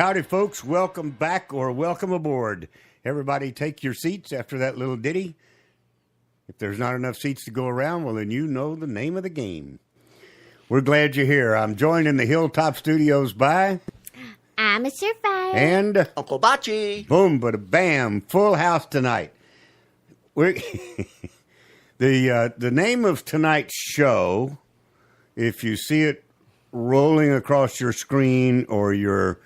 Howdy, folks. Welcome back or welcome aboard. Everybody take your seats after that little ditty. If there's not enough seats to go around, well, then you know the name of the game. We're glad you're here. I'm joined in the Hilltop Studios by... I'm a survivor. And... Uncle Bocce. Boom, bada bam. Full house tonight. We're the name of tonight's show, if you see it rolling across your screen or your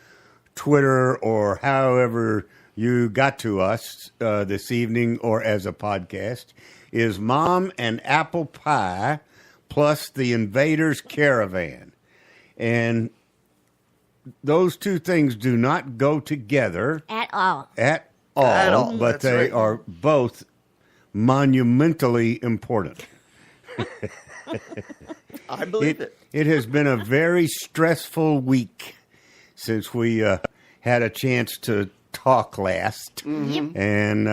Twitter or however you got to us this evening or as a podcast, is Mom and Apple Pie plus the Invader's Caravan. And those two things do not go together. At all. At all. But That's they right. are both monumentally important. I believe it. It has been a very stressful week since we had a chance to talk last. Yep. And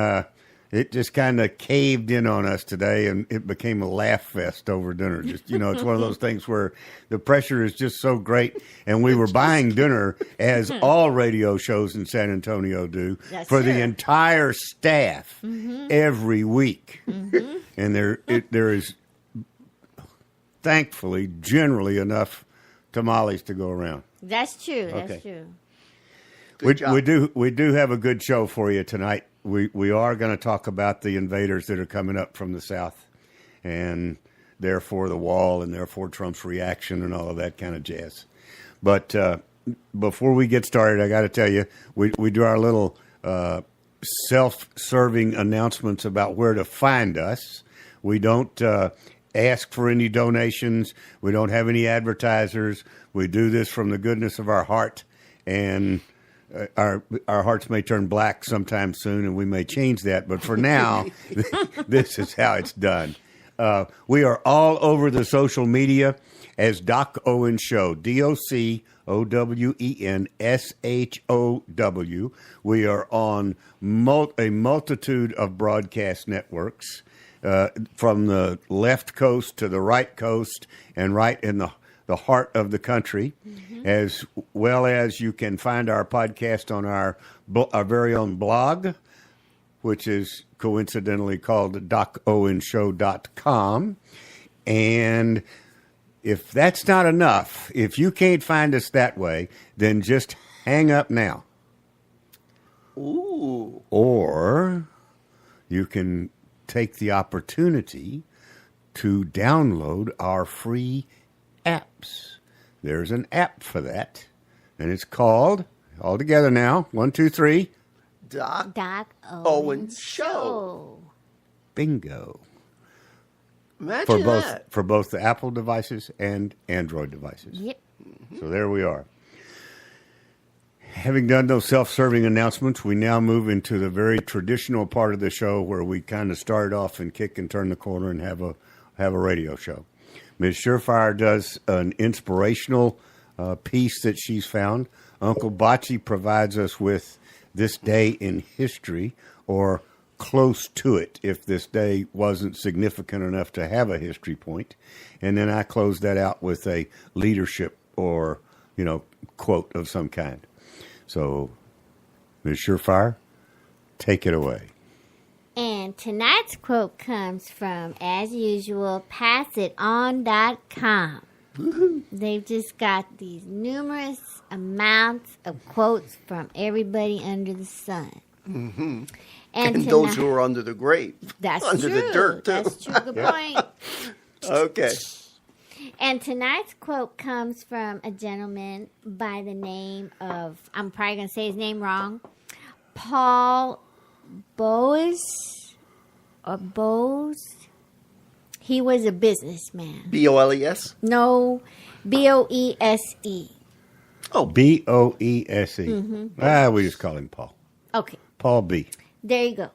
it just kind of caved in on us today, and it became a laugh fest over dinner. Just, you know, it's one of those things where the pressure is just so great, and we were buying dinner, as all radio shows in San Antonio do, That's for the true. entire staff every week. And there is, thankfully, generally enough tamales to go around. That's true. That's Okay. true. We do have a good show for you tonight. We are going to talk about the invaders that are coming up from the south, and therefore the wall, and therefore Trump's reaction, and all of that kind of jazz. But before we get started, I got to tell you, we do our little self-serving announcements about where to find us. We don't ask for any donations. We don't have any advertisers. We do this from the goodness of our heart, and our hearts may turn black sometime soon, and we may change that. But for now, this is how it's done. We are all over the social media as Doc Owen Show, DOCOWENSHOW. We are on a multitude of broadcast networks, from the left coast to the right coast, and right in the heart of the country, as well as you can find our podcast on our very own blog, which is coincidentally called docowenshow.com. And if that's not enough, if you can't find us that way, then just hang up now. Ooh. Or you can take the opportunity to download our free apps. There's an app for that, and it's called, all together now, 1, 2, 3, Doc Owen Owen Show. bingo. Imagine that. For both the Apple devices and Android devices. Yep. So there we are. Having done those self-serving announcements, we now move into the very traditional part of the show where we kind of start off and kick and turn the corner and have a radio show. Ms. Surefire does an inspirational piece that she's found. Uncle Bocce provides us with this day in history, or close to it, if this day wasn't significant enough to have a history point. And then I close that out with a leadership or, quote of some kind. So, Ms. Surefire, take it away. And tonight's quote comes from, as usual, passiton.com. They've just got these numerous amounts of quotes from everybody under the sun. Mm-hmm. And those who are under the grave. That's under true. the dirt, too. That's true. Good point. Okay. And tonight's quote comes from a gentleman by the name of, I'm probably going to say his name wrong, Paul Bowes. He was a businessman. BOLES? No, BOESE. Oh, BOESE. We just call him Paul. Okay, Paul B. there you go.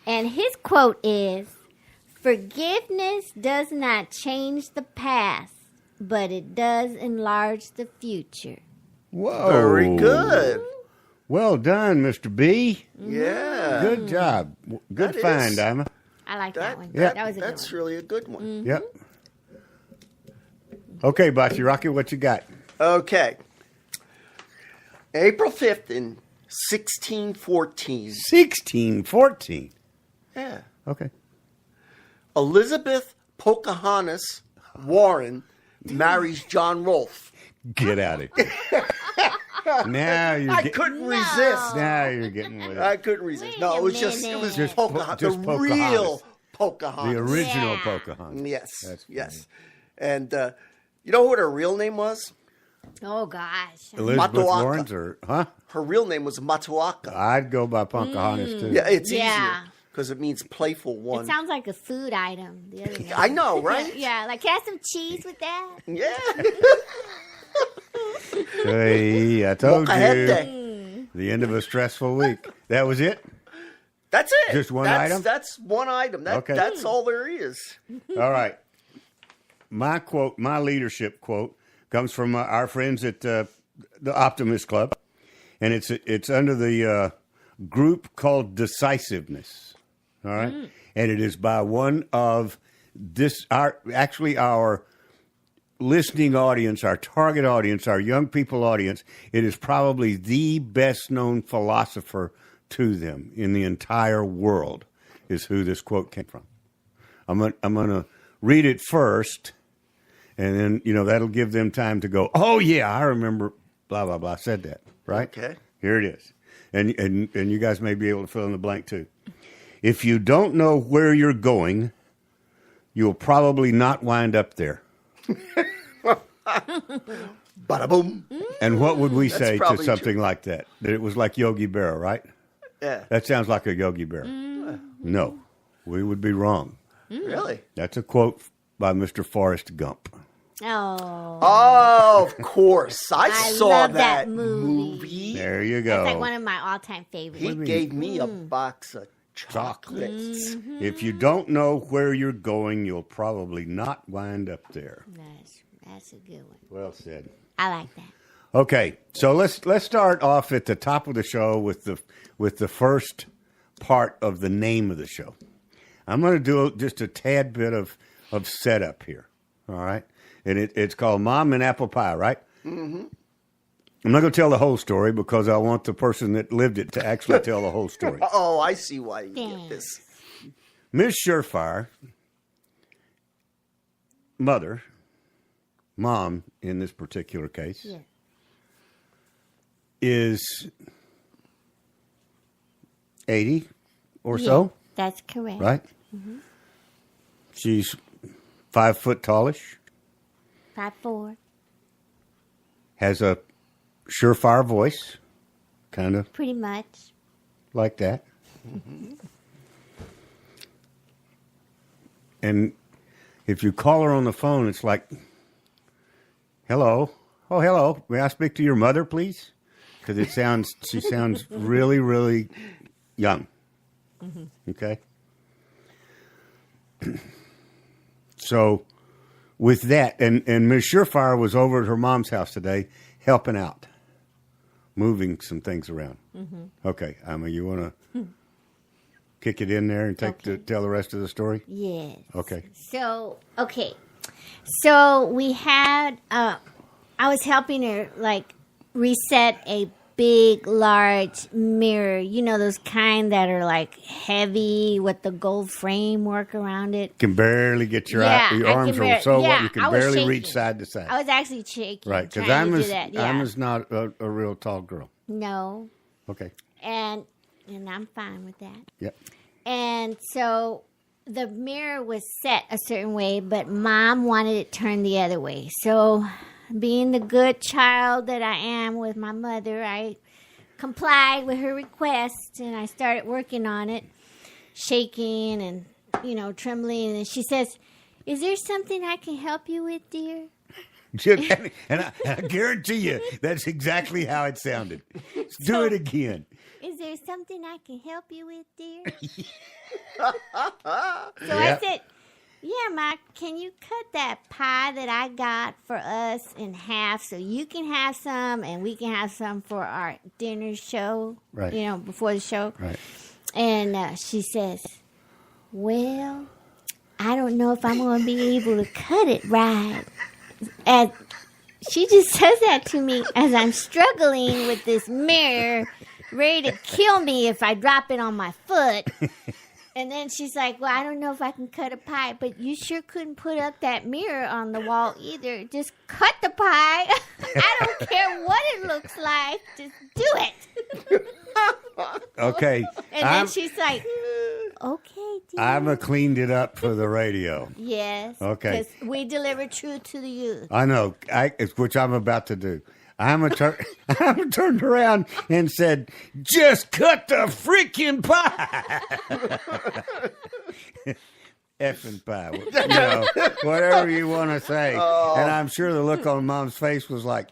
And his quote is, "Forgiveness does not change the past, but it does enlarge the future." Whoa. very good. Well done, Mr. B. Yeah. Good job. Good That find, is- Ima. I like that one. Yeah. That was a good That's one. really a good one. Yep. Okay, Bocce Rocky, what you got? Okay. April 5th in 1614. 1614. Yeah. Okay. Elizabeth Pocahontas Warren marries John Rolfe. Get out of here. Now you're I getting. couldn't No. resist. Now you're getting with I it. couldn't resist. Wait No, a it was just minute. Just Pocahontas, just the Pocahontas. real Pocahontas. The original Yeah. Pocahontas. Yes, That's funny. yes. And you know what her real name was? Oh gosh. Elizabeth Matoaka. Warren's or Her real name was Matoaka. I'd go by Pocahontas too. Yeah, it's Yeah. easier because it means playful one. It sounds like a food item. The other one. I know, right? Yeah, like can I have some cheese with that? Yeah. Hey, I told you. Mocajete. The end of a stressful week. That was it? That's it. Just one That's- item? That's one item. Okay. That's all there is. All right. My quote, my leadership quote, comes from our friends at the Optimist Club, and it's under the group called Decisiveness. All right, and it is by one of our listening audience, our target audience, our young people audience. It is probably the best known philosopher to them in the entire world. Is who this quote came from. I'm gonna read it first, and then that'll give them time to go. Oh yeah, I remember. Blah blah blah. Said that right. Okay. Here it is, and you guys may be able to fill in the blank too. If you don't know where you're going, you'll probably not wind up there. Bada boom. And what would we say to probably something true. like that? That it was like Yogi Berra, right? Yeah. That sounds like a Yogi Berra. No, we would be wrong. Really? That's a quote by Mr. Forrest Gump. Oh. Oh, of course. I saw love that that movie. There you go. It's like one of my all-time favorites. He gave me a box of chocolates. If you don't know where you're going, you'll probably not wind up there. That's a good one. Well said. I like that. Okay, so let's start off at the top of the show with the first part of the name of the show. I'm going to do just a tad bit of setup here. All right, and it's called Mom and Apple Pie, right? Mm-hmm. I'm not going to tell the whole story because I want the person that lived it to actually tell the whole story. Oh, I see why you get this. Miss Surefire, mom in this particular case, Yeah. is 80 or so, That's correct. right? Mm-hmm. She's 5 foot tallish, 5'4". has a surefire voice, kind of Pretty much. like that. And if you call her on the phone, it's like, hello. Oh, hello. May I speak to your mother, please? Because she sounds really, really young. Okay? So with that, and Ms. Surefire was over at her mom's house today helping out, moving some things around. Okay, you want to kick it in there and tell the rest of the story? Yes. Okay. So we had, I was helping her, reset a big, large mirror. You know, those kind that are, heavy with the gold framework around it. Can barely get your Yeah, your I arms can are so yeah, you can I was barely shaking. reach side to side. I was actually shaking. Right, because trying to do that. Yeah. I'm not a real tall girl. No. Okay. And I'm fine with that. Yep. And so the mirror was set a certain way, but Mom wanted it turned the other way. So being the good child that I am with my mother, I complied with her request, and I started working on it, shaking and, trembling. And she says, "Is there something I can help you with, dear?" And I guarantee you, that's exactly how it sounded. Do it again. "Is there something I can help you with, dear?" I said, "Yeah, Ma, can you cut that pie that I got for us in half so you can have some and we can have some for our dinner show, Right. Before the show?" Right. And she says, "Well, I don't know if I'm going to be able to cut it right." And she just says that to me as I'm struggling with this mirror, ready to kill me if I drop it on my foot. And then she's like, well, I don't know if I can cut a pie, but you sure couldn't put up that mirror on the wall either. Just cut the pie. I don't care what it looks like. Just do it. Okay. And then she's like, okay, dear. I've cleaned it up for the radio. Yes. Okay. Because we deliver truth to the youth. I know, which I'm about to do. I'm turned around and said, just cut the freaking pie. Effing pie. You know, whatever you want to say. And I'm sure the look on Mom's face was like,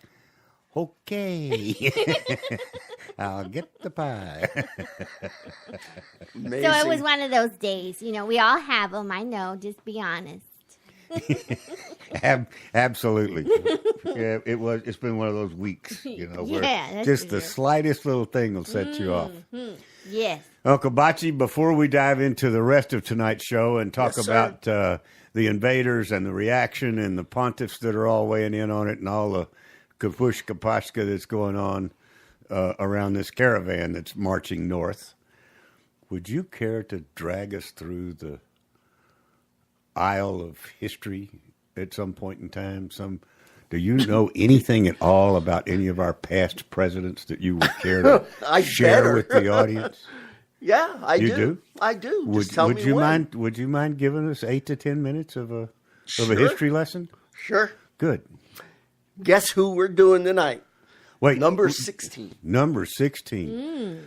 okay. I'll get the pie. Amazing. So it was one of those days. You know, we all have them. I know. Just be honest. Absolutely. Yeah, it's been one of those weeks, you know, where that's just for the sure. slightest little thing will set you off. Yes. Uncle Bocce, before we dive into the rest of tonight's show and talk Yes, sir. about the invaders and the reaction and the pontiffs that are all weighing in on it and all the kapush kapashka that's going on around this caravan that's marching north, would you care to drag us through the aisle of history at some point in time? Do you know anything at all about any of our past presidents that you would care to I share better. with the audience? Yeah, I You do. do? I do. Would, Just tell would me you when. mind? Would you mind giving us 8 to 10 minutes of a Sure. history lesson? Sure. Good. Guess who we're doing tonight? Wait, Number 16. number 16.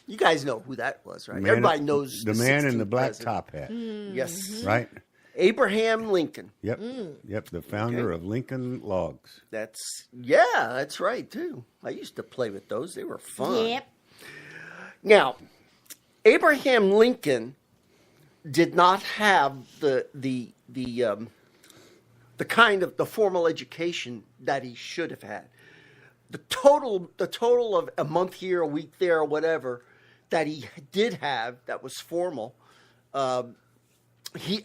You guys know who that was, right? Man- Everybody knows the man in the 16th black president. top hat, Yes. right? Abraham Lincoln. Yep, yep. The founder Okay. of Lincoln Logs. That's right too. I used to play with those. They were fun. Yep. Now, Abraham Lincoln did not have the kind of the formal education that he should have had. The total of a month here, a week there, or whatever that he did have that was formal.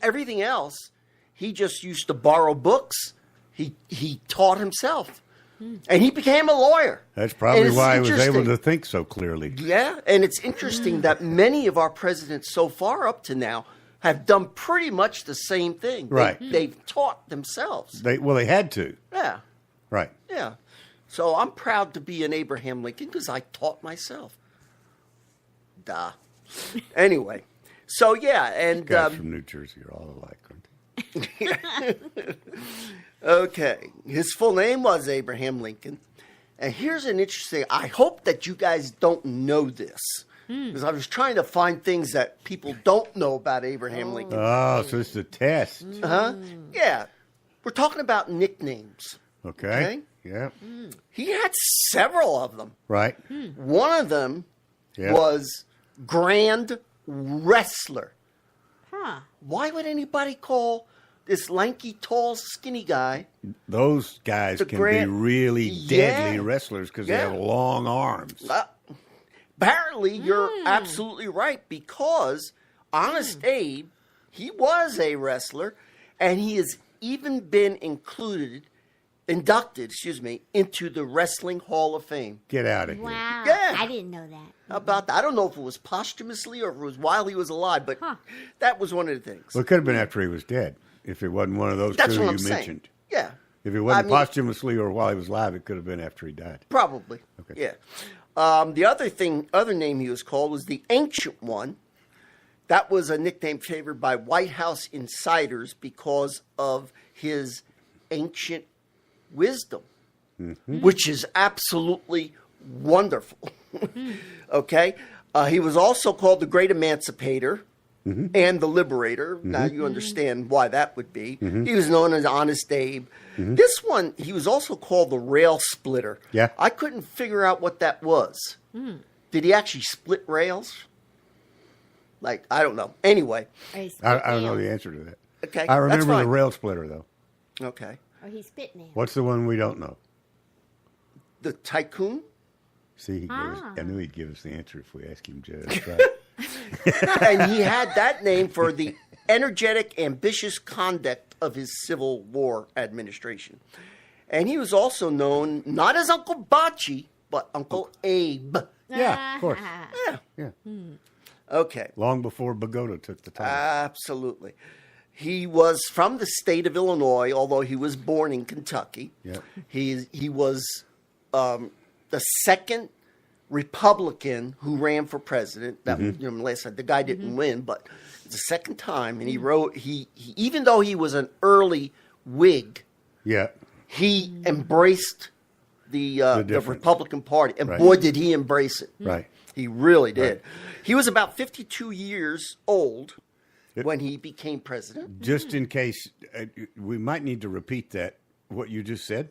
Everything else, he just used to borrow books. He taught himself, and he became a lawyer. That's probably And it's why he was able interesting. to think so clearly. Yeah, and it's interesting that many of our presidents so far up to now have done pretty much the same thing. Right. They've taught themselves. They had to. Yeah, Right. yeah. So I'm proud to be an Abraham Lincoln because I taught myself. Duh. Anyway, so yeah, and Guys from New Jersey are all alike, aren't they? okay, his full name was Abraham Lincoln. And here's an interesting, I hope that you guys don't know this. Because I was trying to find things that people don't know about Abraham Lincoln. Oh, so it's a test. Huh? Yeah. We're talking about nicknames. Okay. Yeah. He had several of them. Right. One of them Yeah. was Grand Wrestler. Huh. Why would anybody call this lanky, tall, skinny guy? Those guys The can be grand- really deadly Yeah. wrestlers because they Yeah. have long arms. Apparently, you're absolutely right because Honest Abe, he was a wrestler, and he has even been inducted, into the Wrestling Hall of Fame. Get out of here. Wow. Yeah. I didn't know that. How about that? I don't know if it was posthumously or if it was while he was alive, but that was one of the things. Well, it could have been after he was dead. If it wasn't one of those That's two what you I'm saying. mentioned. Yeah, If it wasn't I mean- posthumously or while he was alive, it could have been after he died. probably. Okay. Yeah. The other name he was called was the Ancient One. That was a nickname favored by White House insiders because of his ancient wisdom, which is absolutely wonderful. Okay? He was also called the Great Emancipator and the Liberator. Now you understand why that would be. He was known as Honest Abe. This one, he was also called the Rail Splitter. Yeah. I couldn't figure out what that was. Did he actually split rails? Like, I don't know. Anyway, Or he spit I don't know nails. the answer to that. okay. I remember that's the fine. rail splitter, though. Okay. Or he spit nails. What's the one we don't know? The Tycoon? See, Ah. I knew he'd give us the answer if we asked him to. That's right. And he had that name for the energetic, ambitious conduct of his Civil War administration. And he was also known not as Uncle Bocce, but Uncle Abe. Yeah, of course. Yeah. Okay. Long before Bogota took the title. Absolutely. He was from the state of Illinois, although he was born in Kentucky. Yep. He was the second Republican who ran for president. That last time the guy didn't win, but it's the second time. And he wrote he even though he was an early Whig, Yeah. he embraced the Republican Party, and Right. boy, did he embrace it! Right. He really did. Right. He was about 52 years old when he became president. Just in case, we might need to repeat that, what you just said,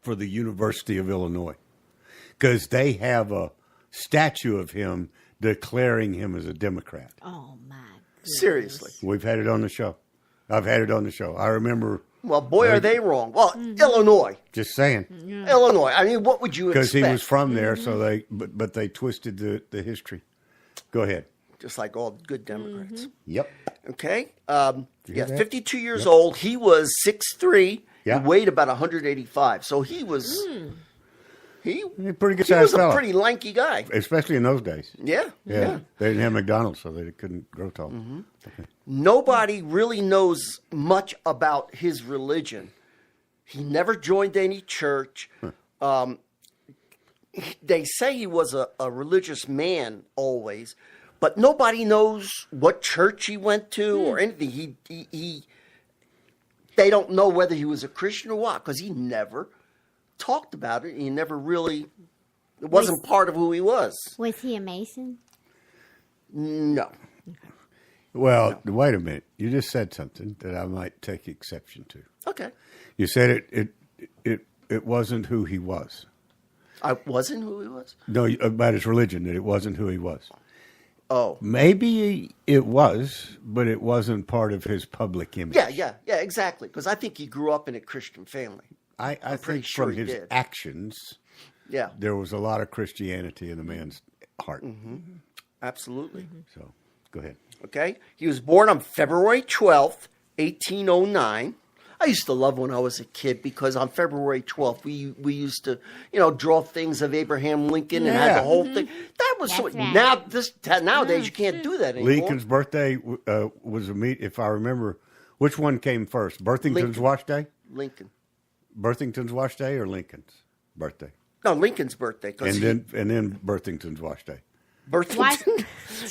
for the University of Illinois. Because they have a statue of him declaring him as a Democrat. Oh, my goodness. Seriously. We've had it on the show. I've had it on the show. I remember. Well, boy, are they wrong. Well, Illinois. Just saying. Illinois. I mean, what would you expect? Because he was from there, so but they twisted the history. Go ahead. Just like all good Democrats. Yep. Okay. hear that? 52 years old. He was 6'3". Yeah. He weighed about 185. So he was... He Pretty good he sized was a fella. pretty lanky guy. Especially in those days. Yeah. Yeah. They didn't have McDonald's, so they couldn't grow tall. Nobody really knows much about his religion. He never joined any church. They say he was a religious man always, but nobody knows what church he went to or anything. They don't know whether he was a Christian or what, because he never talked about it. He never really, it wasn't part of who he was. Was he a Mason? No. Well, wait a minute. You just said something that I might take exception to. Okay. You said it wasn't who he was. I wasn't who he was? No, about his religion, that it wasn't who he was. Oh. Maybe it was, but it wasn't part of his public image. Yeah, exactly. Because I think he grew up in a Christian family. I pretty think sure from he his did. actions, Yeah, there was a lot of Christianity in the man's heart. absolutely. So, go ahead. Okay. He was born on February 12th, 1809. I used to love when I was a kid because on February 12th, we used to, draw things of Abraham Lincoln and had Yeah. the whole thing. That was That's so. right. Nowadays, you can't do that anymore. Lincoln's birthday was if I remember, which one came first? Birthington's Lincoln. Wash Day? Lincoln. Birthington's Wash Day or Lincoln's birthday? No, Lincoln's birthday. And then Birthington's Wash Day. Birthington.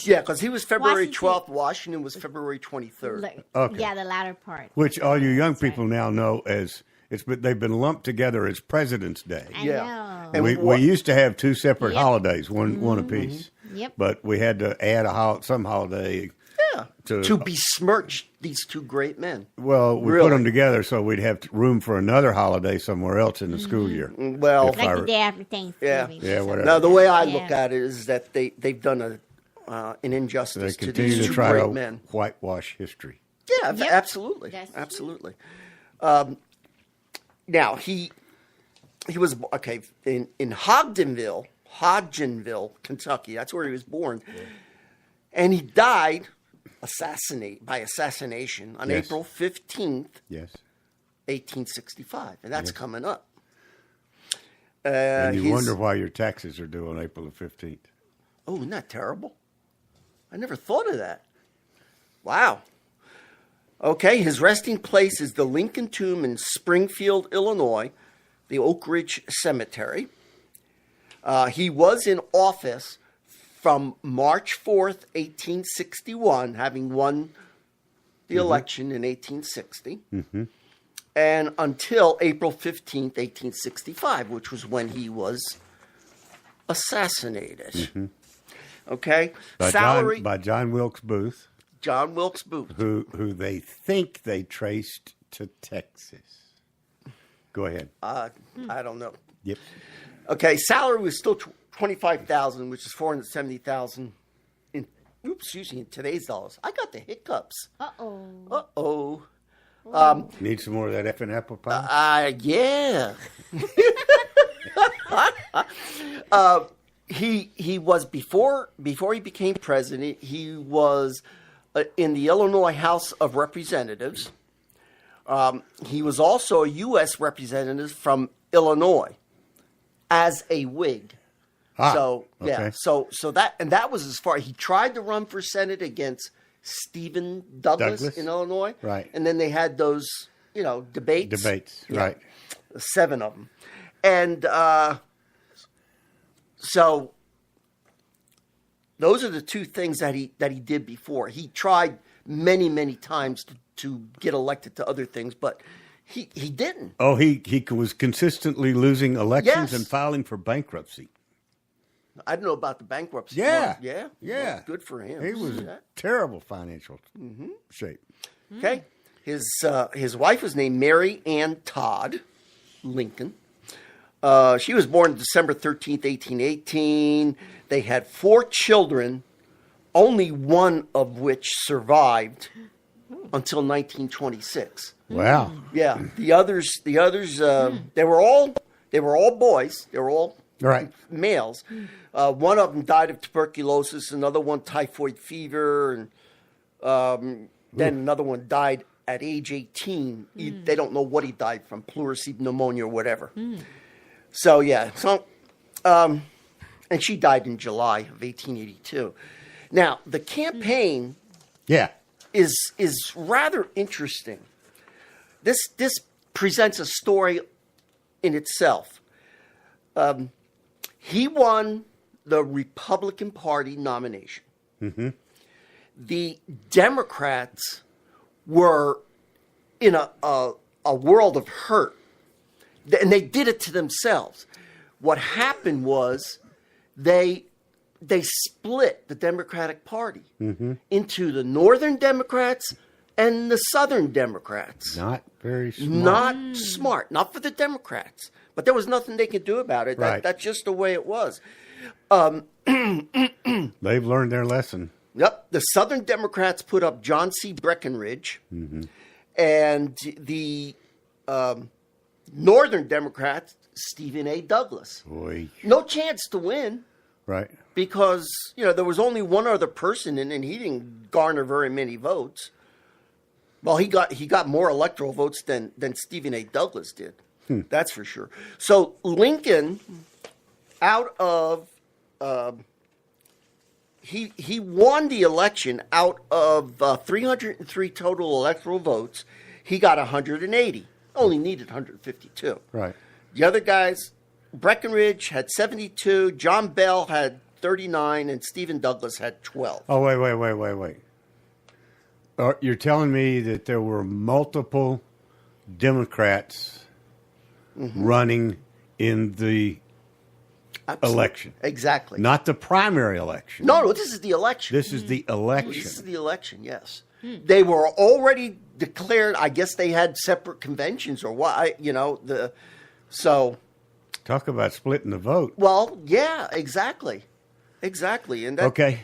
Yeah, because he was February Washington. 12th. Washington was February 23rd. Okay. Yeah, the latter part. Which all you young people now know as they've been lumped together as President's Day. I Yeah. know. And We what- used to have two separate Yep. holidays, one apiece. Yep. But we had to add some holiday. Yeah. To- To besmirch these two great men. Well, we Really? put them together so we'd have room for another holiday somewhere else in the school year. Well, If Like I- the day after Thanksgiving. Yeah, whatever. now the way I Yeah. look at it is that they've done an They injustice to continue these to two try great to men. whitewash history. Yeah, Yep. absolutely, That's true. absolutely. Now he was in Hodgenville, Kentucky. That's where he was born, and he died by assassination on Yes. April 15th, Yes. 1865, and that's Yes. coming up. And you his- wonder why your taxes are due on April the 15th. Oh, isn't that terrible? I never thought of that. Wow. Okay, his resting place is the Lincoln Tomb in Springfield, Illinois, the Oak Ridge Cemetery. He was in office from March 4th, 1861, having won the election in 1860, and until April 15th, 1865, which was when he was assassinated. Okay, salary by John Wilkes Booth, John Wilkes Booth. who they think they traced to Texas. Go ahead. I don't know. Yep. Okay, salary was still $25,000, which is $470,000 in today's dollars. I got the hiccups. Uh-oh. Need some more of that effing apple pie? Yeah. He was before he became president. He was in the Illinois House of Representatives. He was also a U.S. representative from Illinois as a Whig. So okay. so that was as far. He tried to run for Senate against Stephen Douglas in Illinois, right? And then they had those, debates. Right? 7 of them, and so those are the 2 things that he did before. He tried many times to get elected to other things, but he didn't. Oh, he was consistently losing elections Yes. and filing for bankruptcy. I don't know about the bankruptcy. Yeah. one. Yeah. Yeah. Well, good for him. He was in terrible financial shape. Okay. His wife was named Mary Ann Todd Lincoln. She was born December 13th, 1818. They had 4 children, only one of which survived until 1926. Wow. Yeah. The others they were all boys. They were all Right. males. One of them died of tuberculosis, another one typhoid fever, and then another one died at age 18. They don't know what he died from, pleurisy, pneumonia, or whatever. So, yeah. So, and she died in July of 1882. Now, the campaign Yeah. is rather interesting. This presents a story in itself. He won the Republican Party nomination. Mm-hmm. The Democrats were in a world of hurt, and they did it to themselves. What happened was they split the Democratic Party into the Northern Democrats and the Southern Democrats. Not very smart. Not smart. Not for the Democrats. But there was nothing they could do about it. Right. That's just the way it was. They've learned their lesson. Yep. The Southern Democrats put up John C. Breckinridge. And the Northern Democrats, Stephen A. Douglas. Boy. No chance to win Right. because, there was only one other person in, and he didn't garner very many votes. Well, he got more electoral votes than Stephen A. Douglas did. That's for sure. So Lincoln, out of he won the election out of 303 total electoral votes. He got 180. Only needed 152. Right. The other guys, Breckinridge had 72, John Bell had 39, and Stephen Douglas had 12. Oh, wait. You're telling me that there were multiple Democrats running in the election. Exactly. Not the primary election. No, this is the election. This is the election. This is the election, yes. They were already declared. I guess they had separate conventions or what, so. Talk about splitting the vote. Well, yeah, exactly. And that, Okay.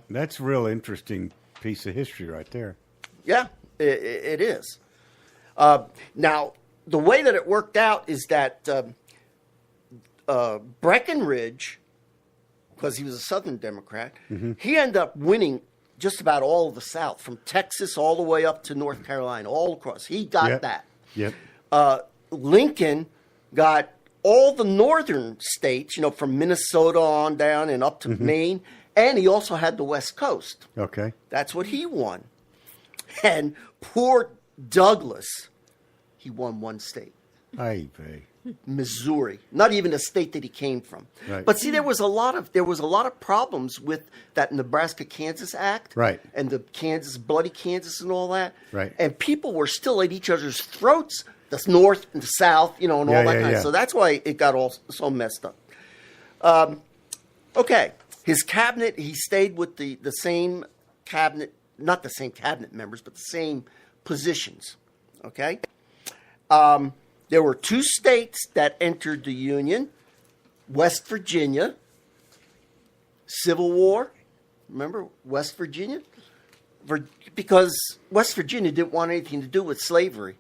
That's a real interesting piece of history right there. Yeah, it is. Now, the way that it worked out is that Breckinridge, because he was a Southern Democrat, he ended up winning just about all of the South, from Texas all the way up to North Carolina, all across. He got that. Yep. Lincoln got all the northern states, from Minnesota on down and up to Maine, and he also had the West Coast. Okay. That's what he won. And poor Douglas, he won one state. Ay vey. Missouri, not even a state that he came from. Right. But see, there was a lot of problems with that Nebraska-Kansas Act, Right. And the bloody Kansas, and all that, Right. And people were still at each other's throats, the North and the South, and all that kind of. So that's why it got all so messed up. Okay, his cabinet, he stayed with the same cabinet, not the same cabinet members, but the same positions. Okay. There were 2 states that entered the Union, West Virginia, Civil War. Remember West Virginia? Because West Virginia didn't want anything to do with slavery.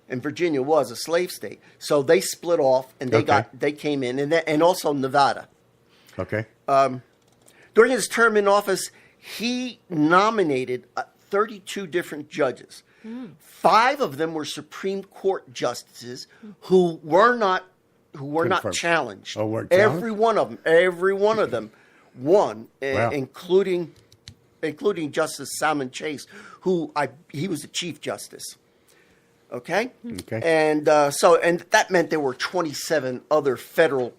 And Virginia was a slave state. So they split off and they came in, and also Nevada. Okay. During his term in office, he nominated 32 different judges. 5 of them were Supreme Court justices who were not Confirmed. challenged. Oh, weren't every one of them won, Wow. including Justice Salmon Chase, he was the Chief Justice. Okay. And and that meant there were 27 other federal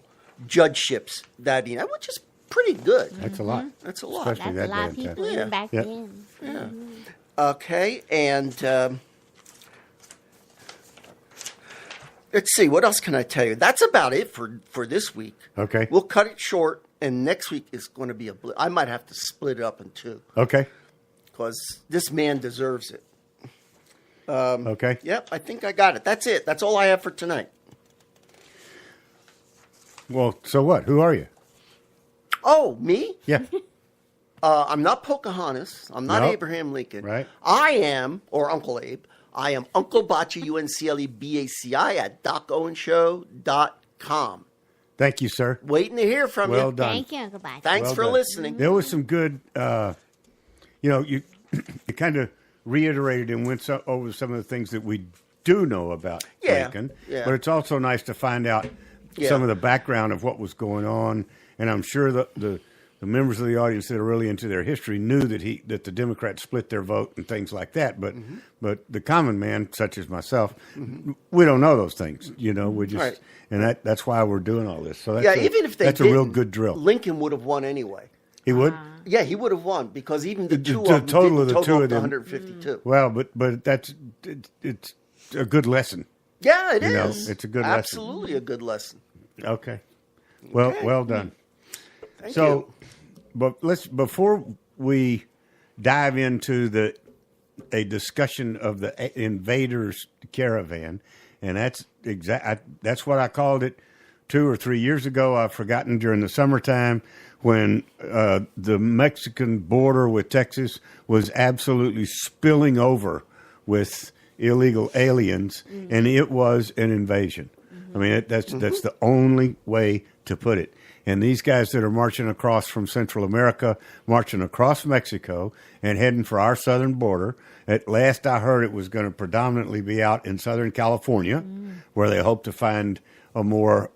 judgeships which is pretty good. That's a lot. That's a lot. Especially That's a that lot of damn people time. even back Yeah. then. Yeah. Okay, and let's see, what else can I tell you? That's about it for this week. Okay. We'll cut it short, and next week is going to be I might have to split it up in 2 Okay. because this man deserves it. Okay. Yep, I think I got it. That's it. That's all I have for tonight. Well, so what? Who are you? Oh, me? Yeah. I'm not Pocahontas. I'm not Nope. Abraham Lincoln. Right. I am, or Uncle Abe, I am Uncle Baci, UNCLEBACI at DocOwenShow.com. Thank you, sir. Waiting to hear from Well you. done. Thank you, Uncle Bobby. Thanks Well for done. listening. There was some good, you kind of reiterated and went over some of the things that we do know about Lincoln. Yeah. But it's also nice to find out Yeah. some of the background of what was going on. And I'm sure the members of the audience that are really into their history knew that the Democrats split their vote and things like that. But but the common man, such as myself, we don't know those things. We just Right. and that's why we're doing all this. So that's Yeah, even if they that's a real didn't, good drill. Lincoln would have won anyway. He would. Yeah, he would have won because even the two the of them total of didn't the two total of up to them- 152. Well, but it's a good lesson. Yeah, it You know, is. it's a good lesson. Absolutely a good lesson. Okay. Well, Okay. well done. Thank So, you. but before we dive into a discussion of the Invaders Caravan, and that's what I called it 2 or 3 years ago. I've forgotten, during the summertime when the Mexican border with Texas was absolutely spilling over with illegal aliens, and it was an invasion. I mean, that's the only way to put it. And these guys that are marching across from Central America, marching across Mexico, and heading for our southern border. At last I heard it was going to predominantly be out in Southern California, where they hope to find a more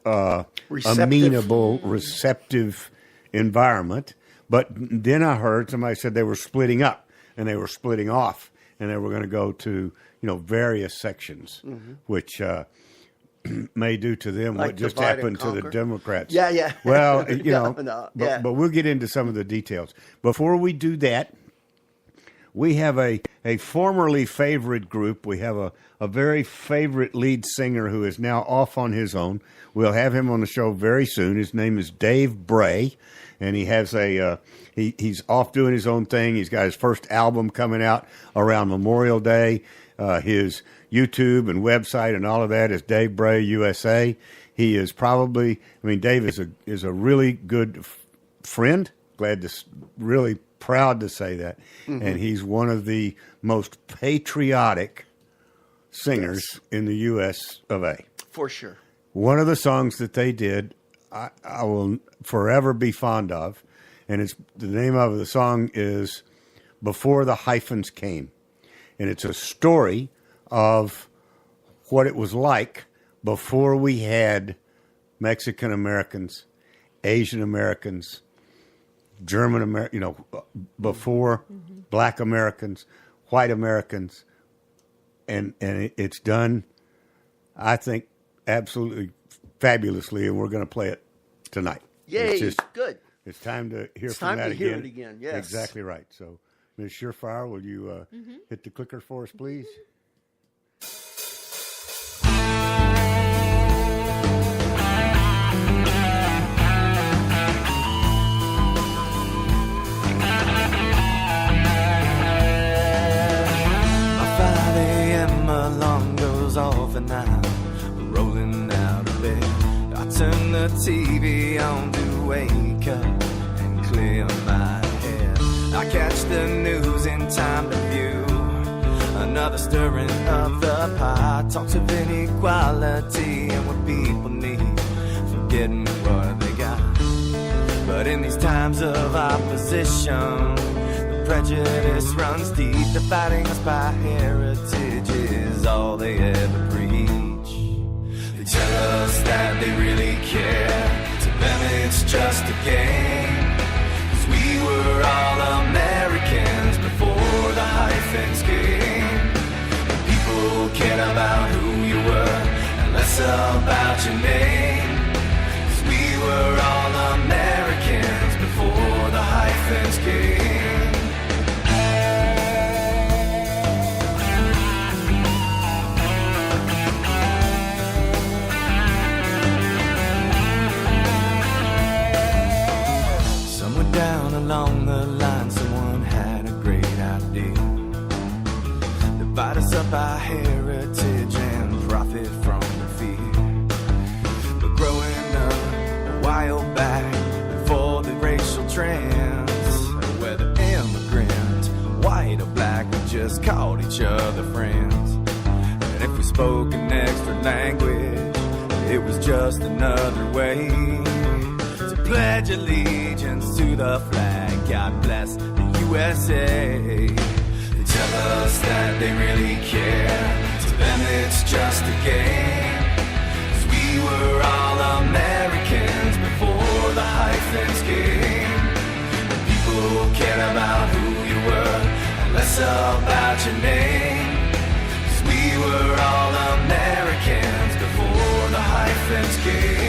amenable, receptive environment. But then I heard somebody said they were splitting up, and they were splitting off, and they were going to go to various sections, which may do to them Like what just divide and happened to the conquer? Democrats. Yeah, yeah. Well, No, yeah. but we'll get into some of the details. Before we do that, we have a formerly favorite group. We have a very favorite lead singer who is now off on his own. We'll have him on the show very soon. His name is Dave Bray, and he has he's off doing his own thing. He's got his first album coming out around Memorial Day. His YouTube and website and all of that is Dave Bray USA. He is Dave is a really good friend. Really proud to say that. And he's one of the most patriotic singers in the U.S. of A. For sure. One of the songs that they did, I will forever be fond of, and the name of the song is Before the Hyphens Came. And it's a story of what it was like before we had Mexican Americans, Asian Americans, German Americans, before Black Americans, white Americans, and it's done, I think, absolutely fabulously, and we're going to play it tonight. Yay, good. It's time to hear It's from time that to again. hear it again, yes. Exactly right. So, Ms. Surefire, will you hit the clicker for us, please? My 5 a.m. alarm goes off and I'm rolling out of bed. I turn the TV on to wake up and clear my head. I catch the news in time to view another stirring of the pot. Talks of inequality and what people need, forgetting what they got. But in these times of opposition, the prejudice runs deep. Dividing us by heritage is all they ever preach. They tell us that they really care. To them it's just a game. 'Cause we were all Americans before the hyphens came. People cared about who you were and less about your name. 'Cause we were all Americans before the hyphens came. Somewhere down along the line, someone had a great idea. Divide us up by heritage and profit from the fear. But growing up a while back, before the racial trends, whether immigrant, white or black, we just called each other friends. And if we spoke an extra language, it was just another way to pledge allegiance to the flag. God bless the USA. They tell us that they really care. To them it's just a game. 'Cause we were all Americans before the hyphens came. People cared about who you were and less about your name. 'Cause we were all Americans before the hyphens came.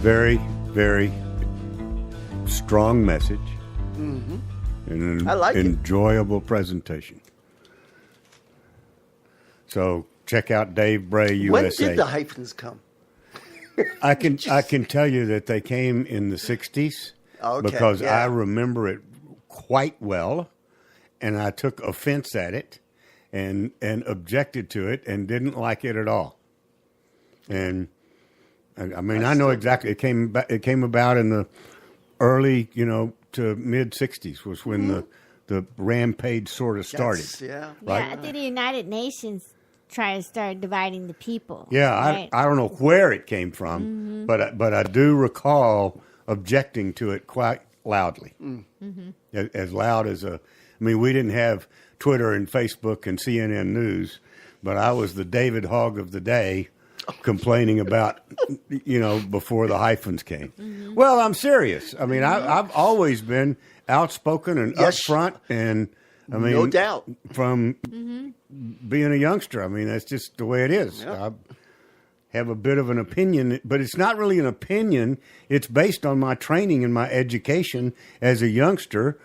Very, very strong message. And an I like it. enjoyable presentation. So check out Dave Bray USA. When did the hyphens come? I can tell you that they came in the 60s Okay, because yeah. I remember it quite well, and I took offense at it and objected to it and didn't like it at all. And I mean, I know exactly. It came about in the early, to mid 60s was when the rampage sort of started. Yeah. Right. Yeah, the United Nations try to start dividing the people. Yeah, right? I don't know where it came from, but I do recall objecting to it quite loudly, as loud as I mean, we didn't have Twitter and Facebook and CNN News, but I was the David Hogg of the day, complaining about before the hyphens came. Well, I'm serious. I mean, I've always been outspoken and Yes. upfront, and I mean, No doubt. from being a youngster. I mean, that's just the way it is. Yeah. have a bit of an opinion, but it's not really an opinion. It's based on my training and my education as a youngster,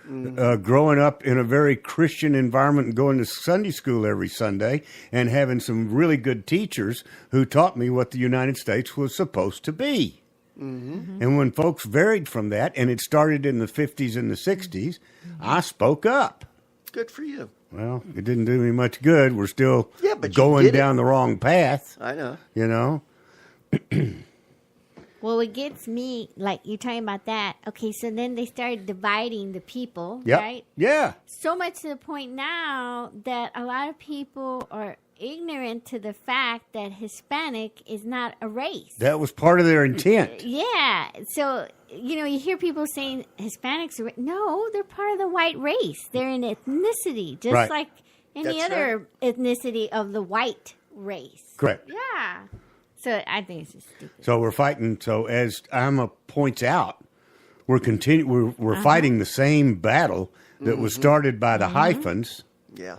growing up in a very Christian environment and going to Sunday school every Sunday and having some really good teachers who taught me what the United States was supposed to be. And when folks varied from that, and it started in the 50s and the 60s, I spoke up. Good for you. Well, it didn't do me much good. We're still but you going did it. down the wrong path. I know. You know? Well, what gets me, like you're talking about that. Okay, so then they started dividing the people, Yep. right? Yeah. So much to the point now that a lot of people are ignorant to the fact that Hispanic is not a race. That was part of their intent. Yeah. So, you hear people saying Hispanics are... No, they're part of the white race. They're an ethnicity, just Right. like any That's other ethnicity of the white race. Correct. Yeah. So I think it's just stupid. So we're fighting. So as Alma points out, we're fighting the same battle that was started by the hyphens Yeah.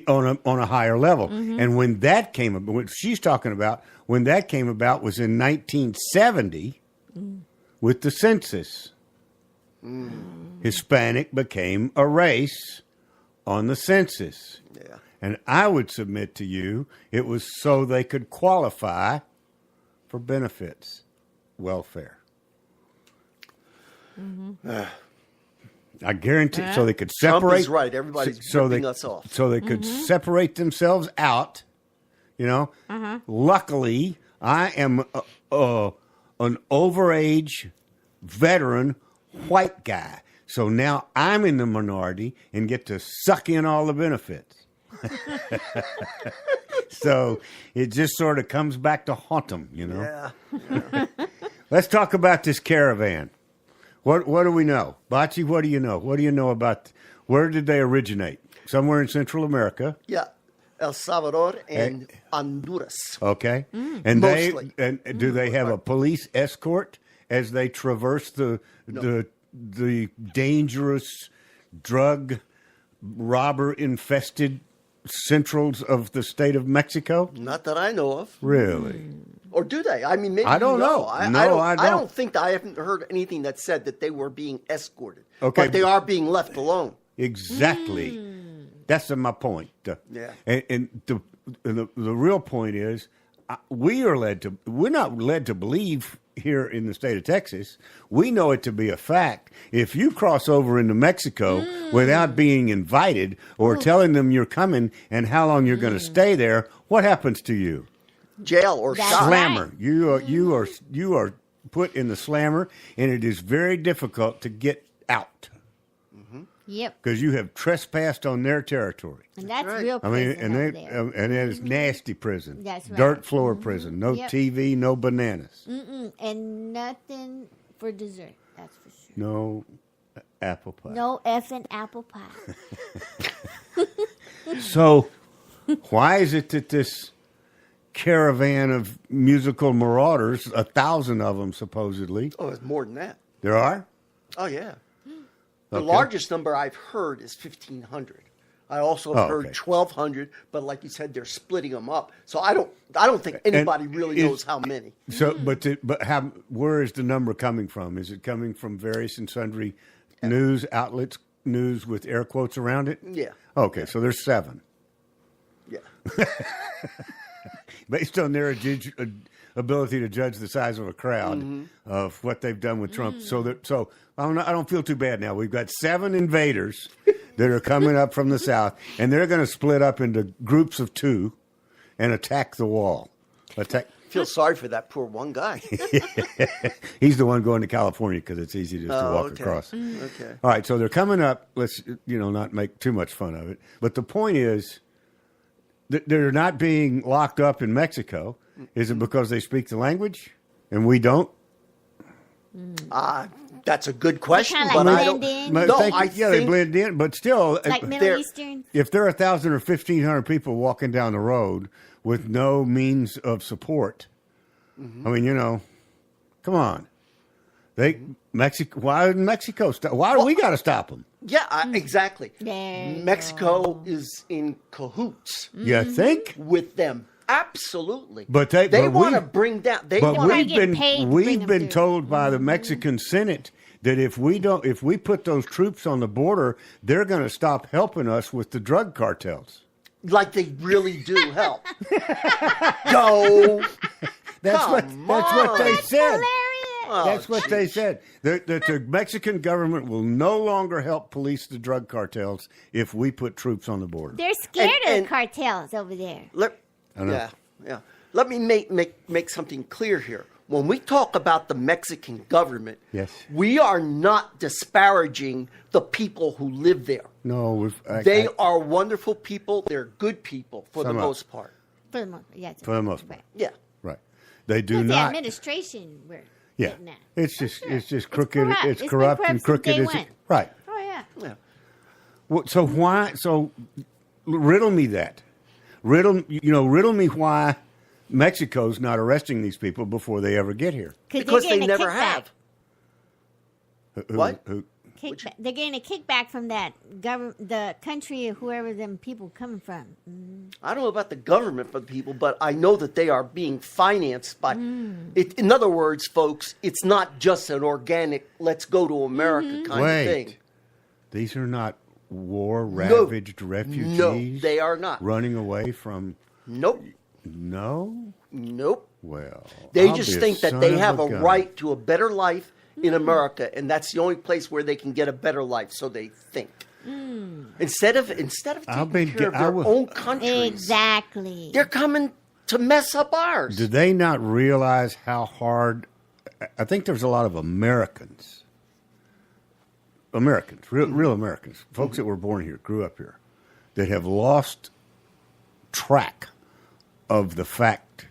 on a higher level. And when that came about, what she's talking about, when that came about was in 1970 with the census. Hispanic became a race on the census. Yeah. And I would submit to you, it was so they could qualify for benefits, welfare. I guarantee, so they could separate. Trump is right. Everybody's ripping us off. So they could separate themselves out. Luckily, I am an overage veteran white guy. So now I'm in the minority and get to suck in all the benefits. So it just sort of comes back to haunt them, Yeah. Let's talk about this caravan. What do we know? Bocce, what do you know? What do you know about, where did they originate? Somewhere in Central America. Yeah. El Salvador and Honduras. Okay. And Mostly. Do they have a police escort as they traverse the dangerous drug robber infested centrals of the state of Mexico? Not that I know of. Really? Or do they? I mean, maybe I don't you know. I No, don't, I I don't. don't think I haven't heard anything that said that they were being escorted. Okay. But they are being left alone. Exactly. That's my point. Yeah. And the real point is, we're not led to believe here in the state of Texas. We know it to be a fact. If you cross over into Mexico without being invited or telling them you're coming and how long you're going to stay there, what happens to you? Jail or That's shot. right. Slammer. You are put in the slammer, and it is very difficult to get out Yep. because you have trespassed on their territory. And that's right. real I mean, prison and over there. and that is nasty prison. That's right. Dirt floor prison. No Yep. TV, no bananas, And nothing for dessert. That's for sure. no apple pie. No effing apple pie. So, why is it that this caravan of musical marauders, 1,000 of them supposedly, Oh, it's more than that. there are? Oh, yeah. The Okay. largest number I've heard is 1,500. I also have heard okay. 1,200, but like you said, they're splitting them up. So I don't think anybody really is- knows how many. So, where is the number coming from? Is it coming from various and sundry news outlets, news with air quotes around it? Yeah. Okay, so there's 7. Yeah. Based on their ability to judge the size of a crowd of what they've done with Trump. So I don't feel too bad now. We've got 7 invaders that are coming up from the south, and they're going to split up into groups of 2 and attack the wall. Feel sorry for that poor one guy. He's the one going to California because it's easy just to walk okay. across. Okay. All right, so they're coming up. Let's not make too much fun of it. But the point is, they're not being locked up in Mexico. Is it because they speak the language and we don't? That's a good question, Kinda but like I don't. blend in. No, I they think blend in, but still, Like they're- Middle Eastern. if there are 1,000 or 1,500 people walking down the road with no means of support, I mean, come on. Mexico. Why did Mexico stop? Why do we got to stop them? Yeah, exactly. There you Mexico is in cahoots You think? with them. Absolutely. But they but want to we- bring down. They But want we've get paid to bring we've them been through. told by the Mexican Senate that if we put those troops on the border, they're going to stop helping us with the drug cartels. like they really do help. Go. That's what they on. said. Hilarious. Oh, That's what they geez. said. That the Mexican government will no longer help police the drug cartels if we put troops on the border. They're scared And- of the cartels over there. I know. Yeah. Let me make something clear here. When we talk about the Mexican government, Yes. we are not disparaging the people who live there. No, They are wonderful people. They're good people for the Some are. most part. For the most, yeah, For the most part. Yeah. right. They do Because the not. administration we're Yeah, getting at. it's just Sure. it's just crooked. corrupt. It's It's corrupt been and corrupt since crooked. day Is one. right. Oh yeah. Yeah. Well, so why? So riddle me that. Riddle me why Mexico's not arresting these people before they ever get here. Because they're they getting a never kickback. have. What? Kickback. They're getting a kickback from that government, the country, or whoever them people coming from. I don't know about the government for the people, but I know that they are being financed by. In other words, folks, it's not just an organic "let's go to America" kind of thing. Wait, these are not war-ravaged refugees. No, they are not. Running away from. Nope. No. Nope. Well, They I'll just be a think that son they of have a gun. right to a better life in America, and that's the only place where they can get a better life. So they think instead of I'll taking be- care of I their will- own countries, Exactly. they're coming to mess up ours. Do they not realize how hard? I think there's a lot of Americans, real Americans, folks that were born here, grew up here, that have lost track of the fact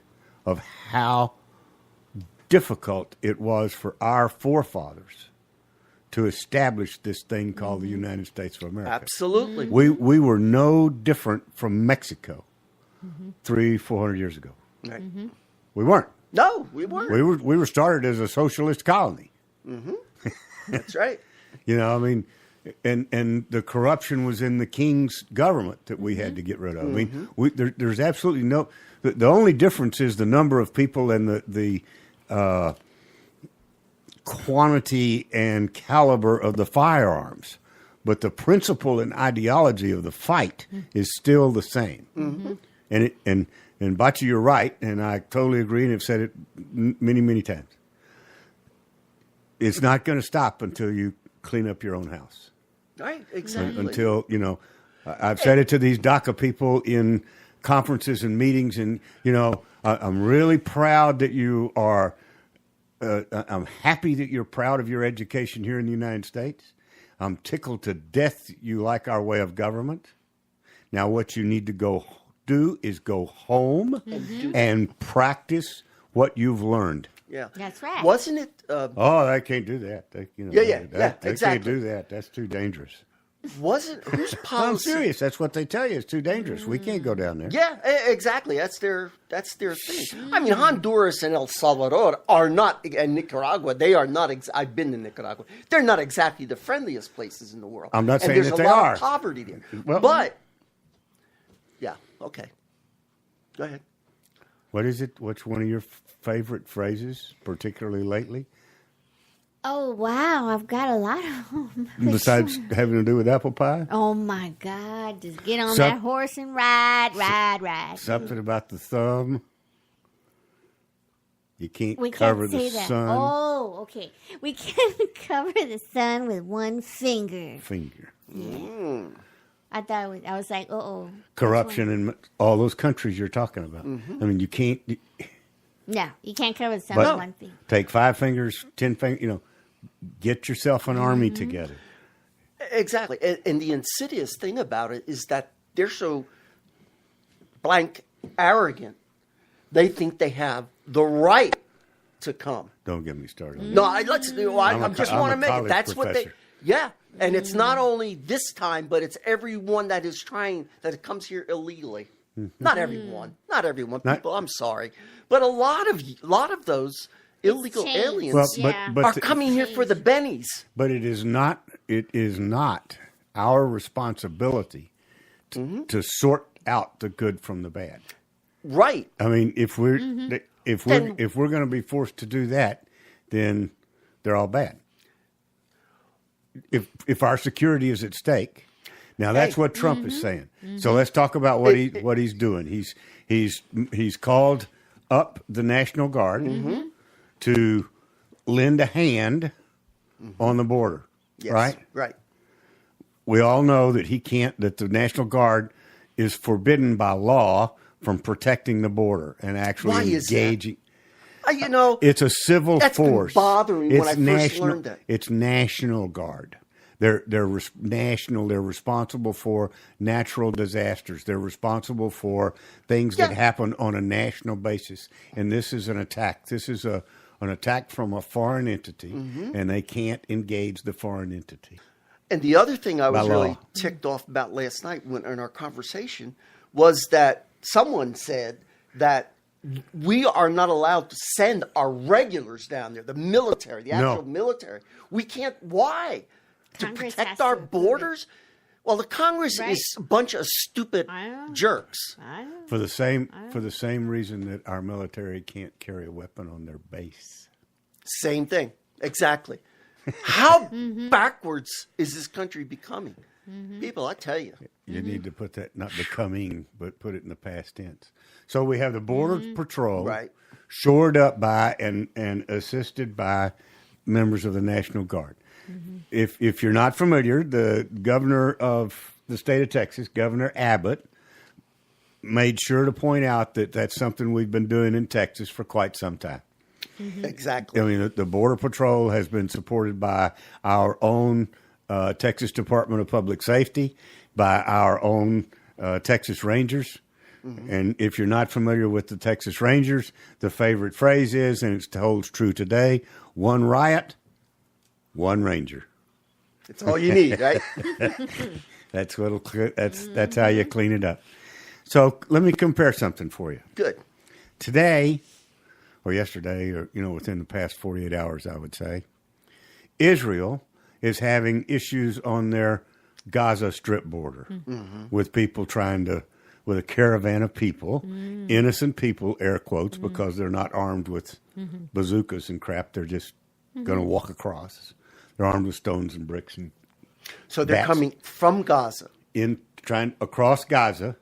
of how difficult it was for our forefathers to establish this thing called the United States of America. Absolutely. We were no different from Mexico 300-400 years ago. Right. We weren't. No, we weren't. We were started as a socialist colony. That's right. You know, I mean, and the corruption was in the king's government that we had to get rid of. I mean, there's absolutely no. The only difference is the number of people and the quantity and caliber of the firearms, but the principle and ideology of the fight is still the same. And Bachi, you're right, and I totally agree, and have said it many times. It's not going to stop until you clean up your own house. Right. Exactly. Until, I've said it to these DACA people in conferences and meetings, and, I'm really proud that you are, I'm happy that you're proud of your education here in the United States. I'm tickled to death you like our way of government. Now, what you need to go do is go home and practice what you've learned. Yeah. That's right. Wasn't it? Oh, they can't do that. They can't exactly. do that. That's too dangerous. Wasn't whose policy? I'm serious. That's what they tell you. It's too dangerous. We can't go down there. Yeah, exactly. That's their thing. I mean, Honduras and El Salvador are not, and Nicaragua. They are not. I've been to Nicaragua. They're not exactly the friendliest places in the world. I'm not saying and that there's they a lot are. of poverty there. Well- But yeah, okay. Go ahead. What is it? What's one of your favorite phrases, particularly lately? Oh wow, I've got a lot of them. Besides having to do with apple pie? Oh my God! Just get on Some- that horse and ride. Something about the thumb. You can't We cover can't say the that. sun. Oh, okay. We can cover the sun with one finger. Finger. I thought I was like, Corruption in all those countries you're talking about. I mean, you can't. No, you can't cover the sun But with one finger. take 5 fingers, 10 fingers. Get yourself an army together. Exactly. And the insidious thing about it is that they're so blank arrogant. They think they have the right to come. Don't get me started. on that. No, I just I'm want a to make it. college That's what they. professor. Yeah, and it's not only this time, but it's everyone that is trying that comes here illegally. Not everyone. Not- People, I'm sorry, but a lot of those illegal changed. aliens Well, Yeah. but are coming here for the bennies. But it is not our responsibility to sort out the good from the bad. Right. I mean, if we're going to be forced to do that, then they're all bad. If our security is at stake, now that's what Trump is saying. So let's talk about what he's doing. He's called up the National Guard to lend a hand on the border. Yes. Right. Right. We all know that that the National Guard is forbidden by law from protecting the border and actually Why is that? engaging. It's a civil force. Been bothering when I first learned that. It's National Guard. They're national. They're responsible for natural disasters. They're responsible for things that happen on a national basis. And this is an attack. This is an attack from a foreign entity, and they can't engage the foreign entity. And the other thing I was really ticked off about last night in our conversation was that someone said that we are not allowed to send our regulars down there, the military, the actual military. We can't. Why? Congress to protect has to our approve borders? Well, the Congress is a bunch of stupid jerks. For the same reason that our military can't carry a weapon on their base. Same thing. Exactly. How backwards is this country becoming? People, I tell you. You need to put that, not becoming, but put it in the past tense. So we have the Border Patrol, shored up by and assisted by members of the National Guard. If you're not familiar, the governor of the state of Texas, Governor Abbott, made sure to point out that that's something we've been doing in Texas for quite some time. Exactly. I mean, the Border Patrol has been supported by our own Texas Department of Public Safety, by our own Texas Rangers. And if you're not familiar with the Texas Rangers, the favorite phrase is, and it holds true today, one riot, one ranger. That's all you need, right? That's how you clean it up. So let me compare something for you. Good. Today, or yesterday, or within the past 48 hours, I would say, Israel is having issues on their Gaza Strip border with people with a caravan of people, innocent people, air quotes, because they're not armed with bazookas and crap. They're just going to walk across. They're armed with stones and bricks and so they're bats. Coming from Gaza, across Gaza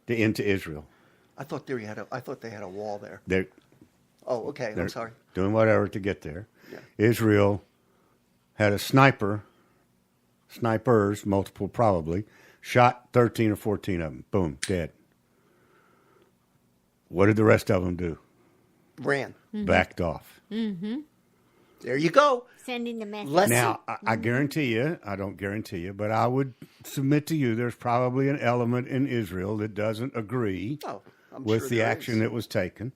into Israel. I thought they had a wall there. They're okay. I'm sorry. Doing whatever to get there. Yeah. Israel had a snipers, multiple probably, shot 13 or 14 of them. Boom, dead. What did the rest of them do? Ran. Backed off. There you go. Sending the message. Now, I guarantee you, I don't guarantee you, but I would submit to you there's probably an element in Israel that doesn't agree with sure the there action is. that was taken.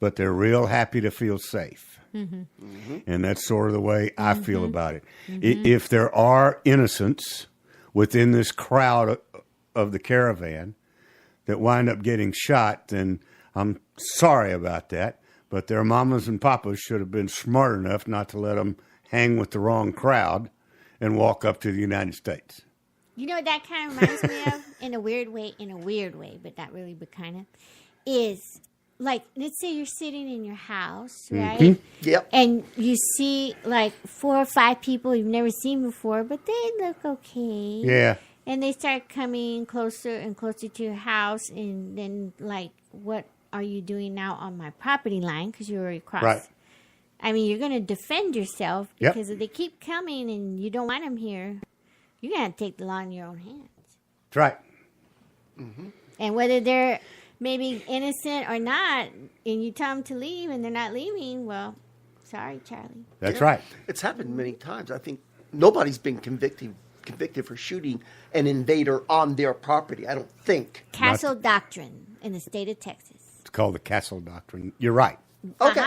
But they're real happy to feel safe. And that's sort of the way I feel about it. If there are innocents within this crowd of the caravan that wind up getting shot, then I'm sorry about that. But their mamas and papas should have been smart enough not to let them hang with the wrong crowd and walk up to the United States. You know what that kind of reminds me of? In a weird way, but not really, but kind of, is like, let's say you're sitting in your house, right? Yep. And you see like 4 or 5 people you've never seen before, but they look okay. Yeah. And they start coming closer and closer to your house, and then like, what are you doing now on my property line? Because you already crossed. Right. I mean, you're going to defend yourself because if they keep coming and you don't want them here, you're going to take the law in your own hands. That's right. And whether they're maybe innocent or not, and you tell them to leave and they're not leaving, well, sorry, Charlie. That's right. It's happened many times. I think nobody's been convicted for shooting an invader on their property. I don't think. Castle Doctrine in the state of Texas. It's called the Castle Doctrine. You're right. Okay.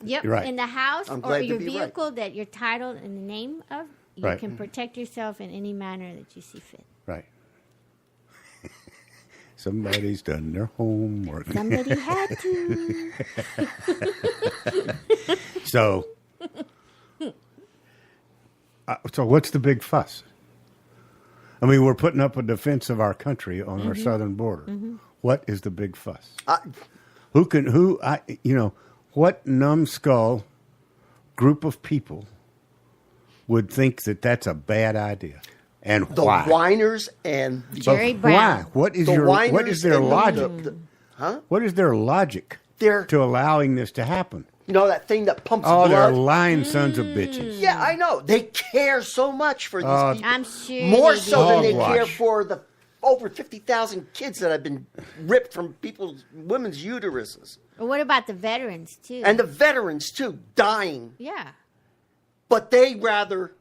Yep. You're right. In the house I'm or glad to your be right. vehicle that you're titled in the name of, you Right. can protect yourself in any manner that you see fit. Right. Somebody's done their homework. Somebody had to. So what's the big fuss? I mean, we're putting up a defense of our country on our southern border. What is the big fuss? What numbskull group of people would think that that's a bad idea? And The why? whiners and Jerry Why? Brown. What is the what whiners is their and logic? Huh? What is their logic They're- to allowing this to happen? You know that thing that pumps Oh, they're blood? lying sons of bitches. Yeah, I know. They care so much for these people. I'm sure More they so than do. they care Hogwash. for the over 50,000 kids that have been ripped from women's uteruses. Or what about the veterans too? And the veterans, too, dying. yeah, But they rather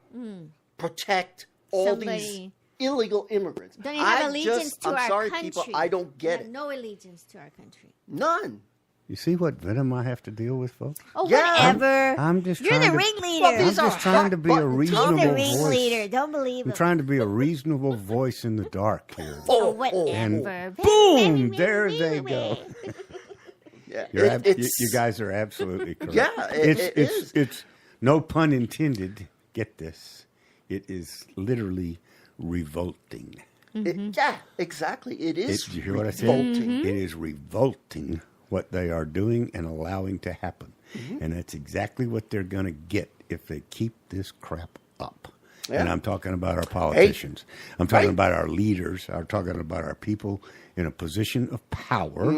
protect all Somebody- these illegal immigrants. don't you have allegiance to I'm our sorry, country? people, I don't get You have it. No allegiance to our country. None. You see what venom I have to deal with, folks? Oh, Yeah. whatever. I'm just You're trying the to- ringleader. Well, I'm these are just trying to be a hot button He's reasonable the topics. voice. ringleader. Don't believe I'm him. trying to be a reasonable voice in the dark here. Oh, whatever. And Very, boom, there they go. Yeah, You guys are absolutely correct. Yeah, it is. It's no pun intended. Get this. It is literally revolting. yeah, exactly. It is. Did you hear what I said? revolting. It is revolting what they are doing and allowing to happen. And that's exactly what they're going to get if they keep this crap up. Yeah. And I'm talking about our politicians. I'm talking Right. about our leaders. I'm talking about our people in a position of power.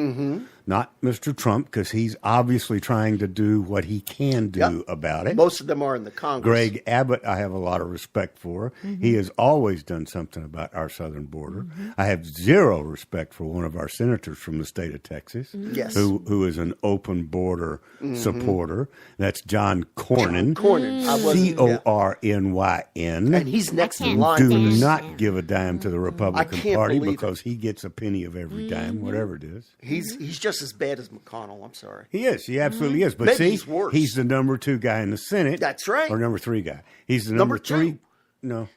Not Mr. Trump, because he's obviously trying to do what he can do Yep. about it. Most of them are in the Congress. Greg Abbott, I have a lot of respect for. He has always done something about our southern border. I have zero respect for one of our senators from the state of Texas, Yes. who is an open border supporter. That's John Cornyn. Cornyn. I wasn't- Cornyn. And he's next in can't line. Do for this. not him. give a dime to the Republican can't Party believe it. because he gets a penny of every dime, whatever it is. He's just as bad as McConnell. I'm sorry. He is. He absolutely is. But Maybe see, he's worse. he's the number 2 guy in the Senate. That's right. Or number 3 guy. He's the Number number 3. two. No.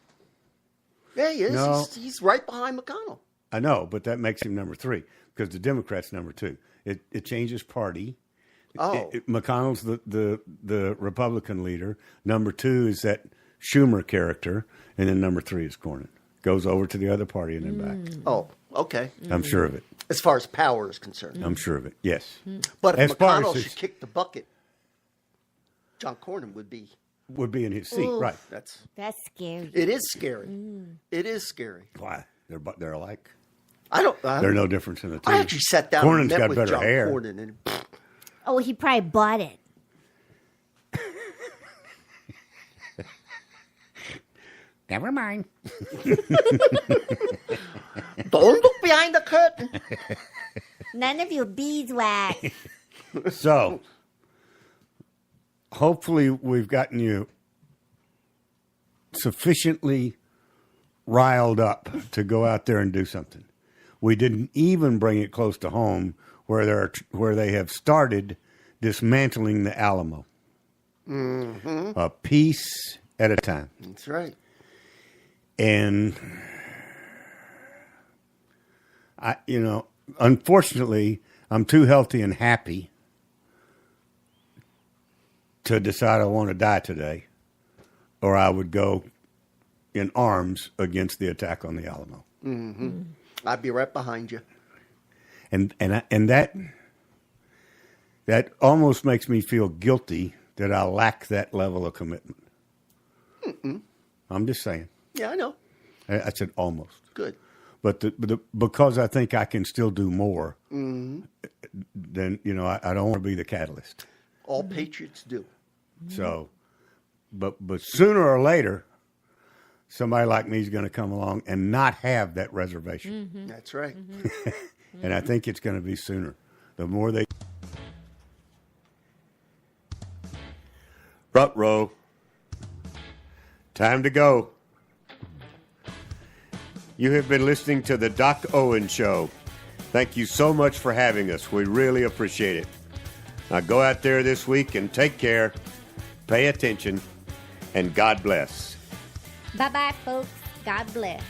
Yeah, he is. No. He's right behind McConnell. I know, but that makes him number 3 because the Democrats number 2. It changes party. Oh. McConnell's the Republican leader. Number 2 is that Schumer character, and then number 3 is Cornyn. Goes over to the other party and then back. Oh, okay. I'm sure of it. As far as power is concerned. I'm sure of it. Yes, But if As far McConnell as should his- kick the bucket, John Cornyn would be. would be in his seat, Ooh. right? That's. That's scary. It is scary. It is scary. Why? They're alike. I don't. There's no difference in the two. I actually sat down Cornyn's and met got with better John hair. Cornyn, and Oh, he probably bought it. Never mind. don't look behind the curtain. None of your beeswax. So, hopefully, we've gotten you sufficiently riled up to go out there and do something. We didn't even bring it close to home where they have started dismantling the Alamo, a piece at a time. That's right. And unfortunately, I'm too healthy and happy to decide I want to die today, or I would go in arms against the attack on the Alamo. I'd be right behind you. And that almost makes me feel guilty that I lack that level of commitment. I'm just saying. Yeah, I know. I said almost. Good. But because I think I can still do more, then I don't want to be the catalyst. All patriots do. So, but sooner or later, somebody like me is going to come along and not have that reservation, That's right. and I think it's going to be sooner. The more they front row, time to go. You have been listening to the Doc Owen Show. Thank you so much for having us. We really appreciate it. Now go out there this week and take care, pay attention, and God bless. Bye-bye, folks. God bless.